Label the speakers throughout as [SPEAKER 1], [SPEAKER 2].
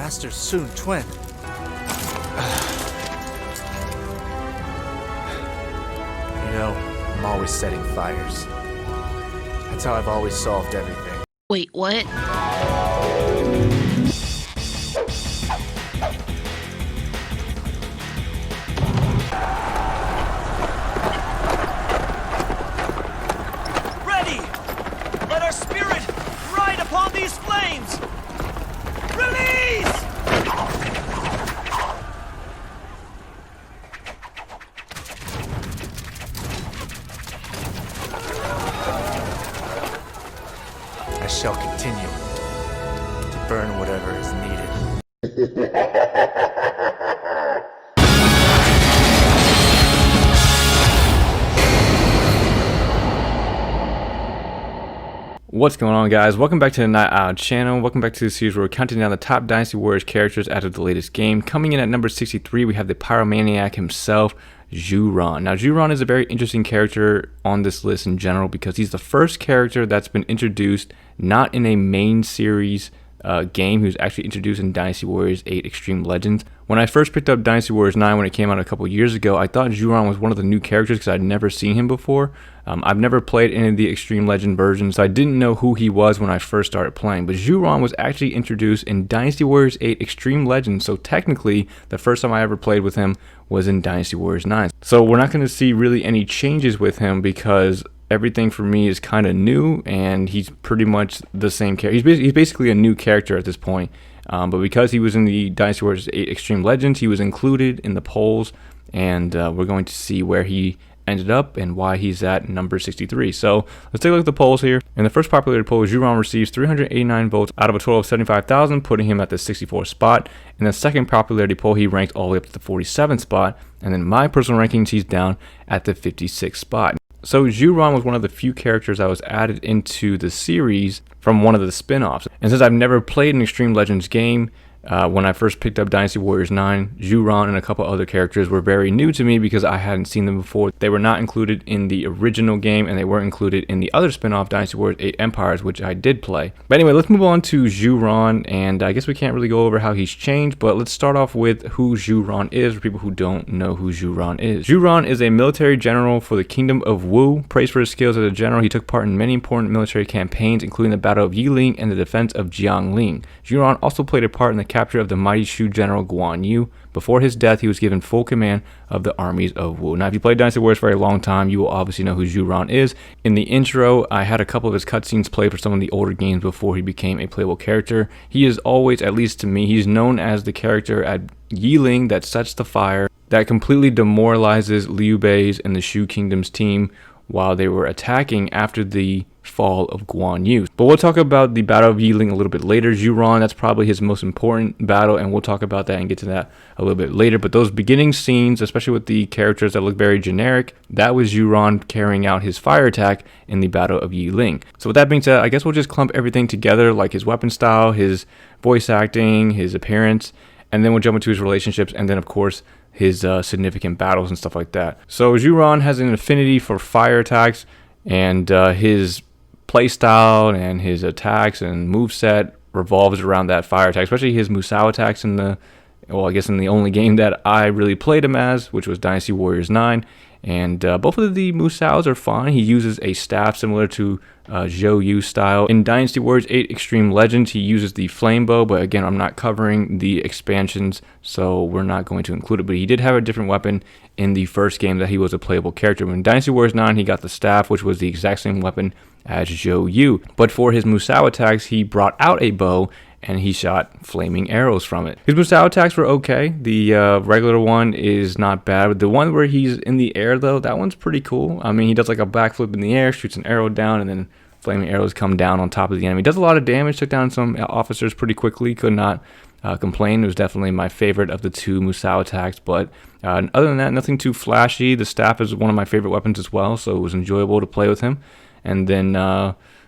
[SPEAKER 1] Master's soon twin. You know, I'm always setting fires. That's how I've always solved everything.
[SPEAKER 2] Wait, what?
[SPEAKER 3] Ready! Let our spirit ride upon these flames! Release!
[SPEAKER 1] I shall continue to burn whatever is needed.
[SPEAKER 4] What's going on, guys? Welcome back to the Night Owl channel. Welcome back to the series where we're counting down the top Dynasty Warriors characters out of the latest game. Coming in at number 63, we have the Pyromaniac himself, Zhuran. Now, Zhuran is a very interesting character on this list in general because he's the first character that's been introduced not in a main series game. He was actually introduced in Dynasty Warriors 8 Extreme Legends. When I first picked up Dynasty Warriors 9 when it came out a couple years ago, I thought Zhuran was one of the new characters because I'd never seen him before. I've never played any of the Extreme Legend versions, so I didn't know who he was when I first started playing. But Zhuran was actually introduced in Dynasty Warriors 8 Extreme Legends, so technically the first time I ever played with him was in Dynasty Warriors 9. So we're not going to see really any changes with him because everything for me is kind of new, and he's pretty much the same character. He's basically a new character at this point. But because he was in the Dynasty Warriors 8 Extreme Legends, he was included in the polls, and we're going to see where he ended up and why he's at number 63. So let's take a look at the polls here. In the first popularity poll, Zhuran receives 389 votes out of a total of 75,000, putting him at the 64th spot. In the second popularity poll, he ranked all the way up to the 47th spot, and then my personal rankings, he's down at the 56th spot. So Zhuran was one of the few characters that was added into the series from one of the spin-offs. And since I've never played an Extreme Legends game, when I first picked up Dynasty Warriors 9, Zhuran and a couple other characters were very new to me because I hadn't seen them before. They were not included in the original game, and they weren't included in the other spin-off, Dynasty Warriors 8 Empires, which I did play. But anyway, let's move on to Zhuran, and I guess we can't really go over how he's changed, but let's start off with who Zhuran is for people who don't know who Zhuran is. Zhuran is a military general for the Kingdom of Wu. Praised for his skills as a general, he took part in many important military campaigns, including the Battle of Yiling and the defense of Jiangling. Zhuran also played a part in the capture of the mighty Shu general Guan Yu. Before his death, he was given full command of the armies of Wu. Now, if you played Dynasty Warriors for a long time, you will obviously know who Zhuran is. In the intro, I had a couple of his cutscenes played for some of the older games before he became a playable character. He is always, at least to me, he's known as the character at Yiling that sets the fire, that completely demoralizes Liu Bei's and the Shu Kingdom's team while they were attacking after the fall of Guan Yu. But we'll talk about the Battle of Yiling a little bit later. Zhuran, that's probably his most important battle, and we'll talk about that and get to that a little bit later. But those beginning scenes, especially with the characters that look very generic, that was Zhuran carrying out his fire attack in the Battle of Yiling. So with that being said, I guess we'll just clump everything together, like his weapon style, his voice acting, his appearance, and then we'll jump into his relationships, and then of course his significant battles and stuff like that. So Zhuran has an affinity for fire attacks, and his playstyle and his attacks and moveset revolves around that fire attack, especially his Musou attacks in the, well, I guess in the only game that I really played him as, which was Dynasty Warriors 9. And both of the Musous are fine. He uses a staff similar to Zhou Yu style. In Dynasty Warriors 8 Extreme Legends, he uses the flame bow, but again, I'm not covering the expansions, so we're not going to include it. But he did have a different weapon in the first game that he was a playable character. When Dynasty Warriors 9, he got the staff, which was the exact same weapon as Zhou Yu. But for his Musou attacks, he brought out a bow, and he shot flaming arrows from it. His Musou attacks were okay. The regular one is not bad. The one where he's in the air, though, that one's pretty cool. I mean, he does like a backflip in the air, shoots an arrow down, and then flaming arrows come down on top of the enemy. Does a lot of damage, took down some officers pretty quickly. Could not complain. It was definitely my favorite of the two Musou attacks, but other than that, nothing too flashy. The staff is one of my favorite weapons as well, so it was enjoyable to play with him. And then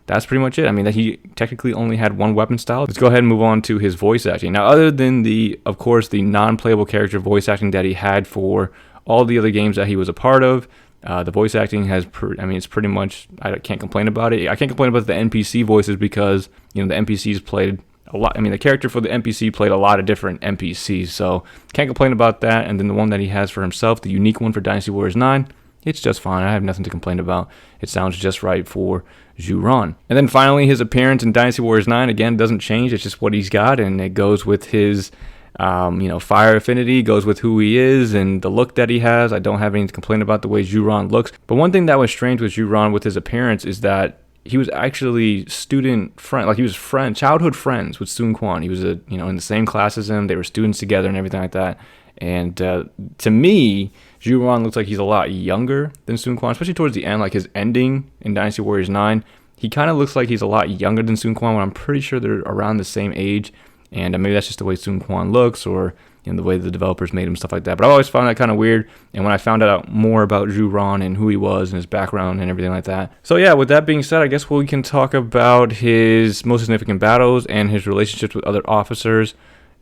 [SPEAKER 4] that's pretty much it. I mean, that he technically only had one weapon style. Let's go ahead and move on to his voice acting. Now, other than of course, the non-playable character voice acting that he had for all the other games that he was a part of, the voice acting has, it's pretty much, I can't complain about it. I can't complain about the NPC voices because, you know, the NPCs played a lot. I mean, the character for the NPC played a lot of different NPCs, so can't complain about that. And then the one that he has for himself, the unique one for Dynasty Warriors 9, it's just fine. I have nothing to complain about. It sounds just right for Zhu Ron. And then finally, his appearance in Dynasty Warriors 9, again, doesn't change. It's just what he's got, and it goes with his fire affinity, goes with who he is and the look that he has. I don't have anything to complain about the way Zhu Ron looks. But one thing that was strange with Zhu Ron with his appearance is that he was actually student friend, like he was childhood friends with Sun Quan. He was in the same class as him. They were students together and everything like that. And to me, Zhu Ron looks like he's a lot younger than Sun Quan, especially towards the end, like his ending in Dynasty Warriors 9. He kind of looks like he's a lot younger than Sun Quan, when I'm pretty sure they're around the same age. And maybe that's just the way Sun Quan looks, or the way the developers made him, stuff like that. But I always found that kind of weird. And when I found out more about Zhu Ron and who he was and his background and everything like that. So yeah, with that being said, I guess we can talk about his most significant battles and his relationships with other officers.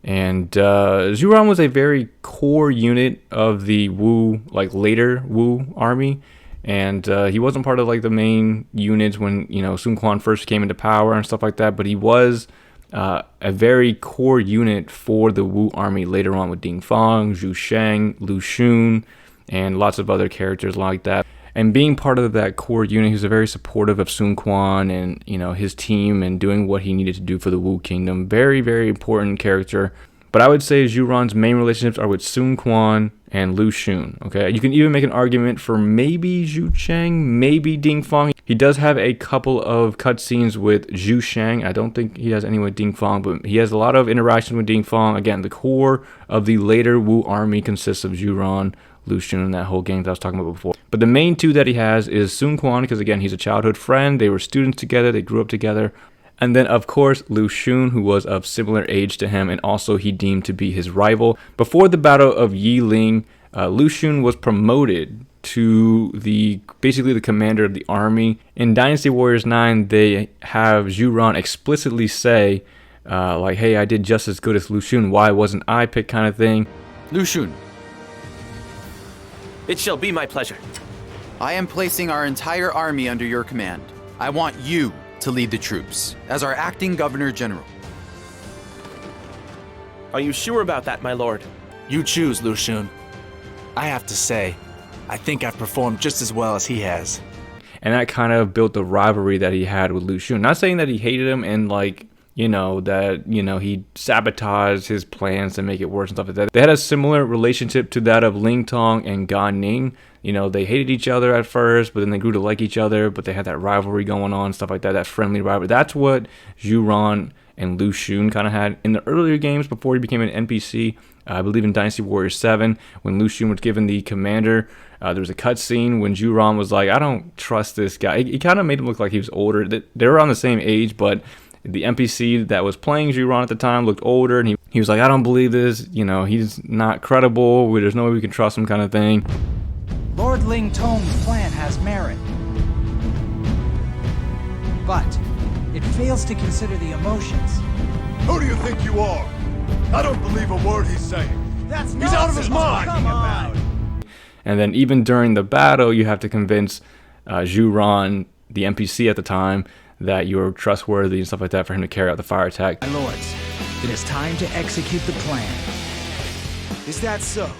[SPEAKER 4] And Zhu Ron was a very core unit of the Wu, like later Wu army. And he wasn't part of like the main units when Sun Quan first came into power and stuff like that. But he was a very core unit for the Wu army later on with Ding Feng, Zhu Sheng, Lu Xun, and lots of other characters like that. And being part of that core unit, he was very supportive of Sun Quan and his team and doing what he needed to do for the Wu Kingdom. Very, very important character. But I would say Zhu Ron's main relationships are with Sun Quan and Lu Xun. Okay, you can even make an argument for maybe Zhu Sheng, maybe Ding Feng. He does have a couple of cutscenes with Zhu Sheng. I don't think he has any with Ding Feng, but he has a lot of interaction with Ding Feng. Again, the core of the later Wu army consists of Zhu Ron, Lu Xun, and that whole gang that I was talking about before. But the main two that he has is Sun Quan, because again, he's a childhood friend. They were students together. They grew up together. And then, of course, Lu Xun, who was of similar age to him, and also he deemed to be his rival. Before the Battle of Yiling, Lu Xun was promoted to basically the commander of the army. In Dynasty Warriors 9, they have Zhu Ron explicitly say, like, hey, I did just as good as Lu Xun. Why wasn't I picked, kind of thing.
[SPEAKER 2] Lu Xun,
[SPEAKER 3] It shall be my pleasure.
[SPEAKER 2] I am placing our entire army under your command. I want you to lead the troops as our acting Governor General.
[SPEAKER 3] Are you sure about that, my lord?
[SPEAKER 1] You choose, Lu Xun. I have to say, I think I've performed just as well as he has.
[SPEAKER 4] And that kind of built the rivalry that he had with Lu Xun. Not saying that he hated him and he sabotaged his plans to make it worse and stuff like that. They had a similar relationship to that of Ling Tong and Gan Ning. They hated each other at first, but then they grew to like each other, but they had that rivalry going on, stuff like that, that friendly rivalry. That's what Zhu Ron and Lu Xun kind of had in the earlier games before he became an NPC. I believe in Dynasty Warriors 7, when Lu Xun was given the commander, there was a cutscene when Zhu Ron was like, I don't trust this guy. He kind of made him look like he was older. They were around the same age, but the NPC that was playing Zhu Ron at the time looked older, and he was like, I don't believe this. He's not credible. There's no way we can trust him, kind of thing.
[SPEAKER 5] Lord Ling Tong's plan has merit, but it fails to consider the emotions.
[SPEAKER 6] Who do you think you are? I don't believe a word he's saying.
[SPEAKER 5] That's
[SPEAKER 6] He's out of his mind.
[SPEAKER 5] Come on.
[SPEAKER 4] And then even during the battle, you have to convince Zhu Ron, the NPC at the time, that you're trustworthy and stuff like that for him to carry out the fire attack.
[SPEAKER 5] My lords, it is time to execute the plan.
[SPEAKER 6] Is that so?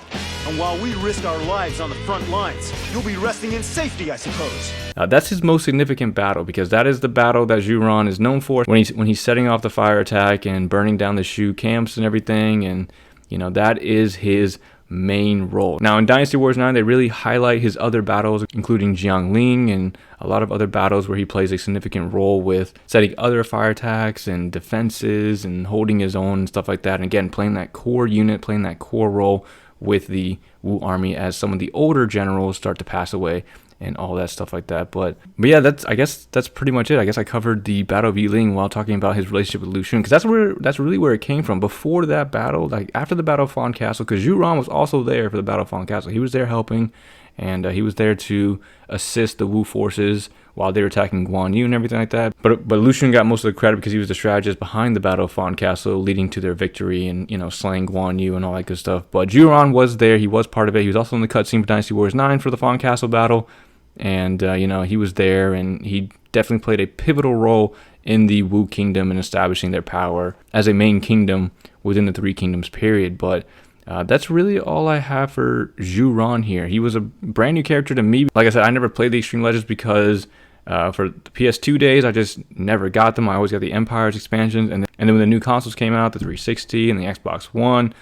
[SPEAKER 6] And while we risk our lives on the front lines, you'll be resting in safety, I suppose.
[SPEAKER 4] That's his most significant battle, because that is the battle that Zhu Ron is known for when he's setting off the fire attack and burning down the Shu camps and everything. And that is his main role. Now in Dynasty Warriors 9, they really highlight his other battles, including Jiangling and a lot of other battles where he plays a significant role with setting other fire attacks and defenses and holding his own and stuff like that. And again, playing that core unit, playing that core role with the Wu army as some of the older generals start to pass away and all that stuff like that. But yeah, I guess that's pretty much it. I guess I covered the Battle of Yiling while talking about his relationship with Lu Xun, because that's really where it came from. Before that battle, like after the Battle of Fawn Castle, because Zhu Ron was also there for the Battle of Fawn Castle. He was there helping, and he was there to assist the Wu forces while they were attacking Guan Yu and everything like that. But Lu Xun got most of the credit because he was the strategist behind the Battle of Fawn Castle, leading to their victory and slaying Guan Yu and all that good stuff. But Zhu Ron was there. He was part of it. He was also in the cutscene for Dynasty Warriors 9 for the Fawn Castle battle. And, he was there, and he definitely played a pivotal role in the Wu Kingdom and establishing their power as a main kingdom within the Three Kingdoms period. But that's really all I have for Zhu Ran here. He was a brand new character to me. Like I said, I never played the Extreme Legends because for the PS2 days, I just never got them. I always got the Empires expansions, and then when the new consoles came out, the 360 and the Xbox One,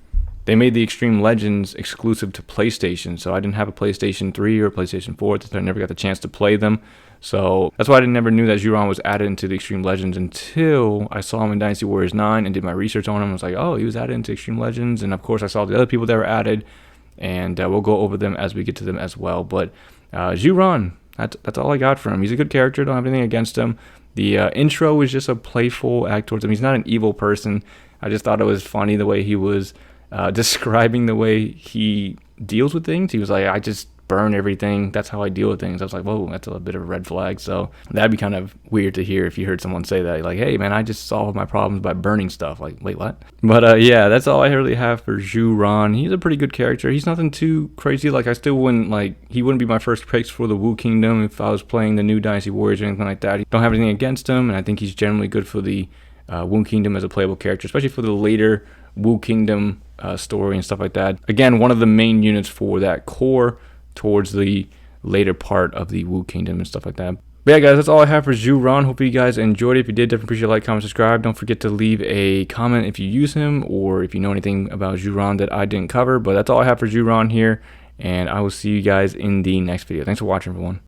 [SPEAKER 4] they made the Extreme Legends exclusive to PlayStation. So I didn't have a PlayStation 3 or a PlayStation 4, so I never got the chance to play them. So that's why I never knew that Zhu Ran was added into the Extreme Legends until I saw him in Dynasty Warriors 9 and did my research on him. I was like, oh, he was added into Extreme Legends. And of course, I saw the other people that were added, and we'll go over them as we get to them as well. But Zhu Ran, that's all I got for him. He's a good character. Don't have anything against him. The intro was just a playful act towards him. He's not an evil person. I just thought it was funny the way he was describing the way he deals with things. He was like, I just burn everything. That's how I deal with things. I was like, whoa, that's a bit of a red flag. So that'd be kind of weird to hear if you heard someone say that. Like, hey, man, I just solve my problems by burning stuff. Like, wait, what? But yeah, that's all I really have for Zhu Ran. He's a pretty good character. He's nothing too crazy. Like, I still wouldn't, like, he wouldn't be my first picks for the Wu Kingdom if I was playing the new Dynasty Warriors or anything like that. I don't have anything against him, and I think he's generally good for the Wu Kingdom as a playable character, especially for the later Wu Kingdom story and stuff like that. Again, one of the main units for that core towards the later part of the Wu Kingdom and stuff like that. But yeah, guys, that's all I have for Zhu Ran. Hope you guys enjoyed it. If you did, definitely appreciate a like, comment, subscribe. Don't forget to leave a comment if you use him or if you know anything about Zhu Ran that I didn't cover. But that's all I have for Zhu Ran here, and I will see you guys in the next video. Thanks for watching, everyone.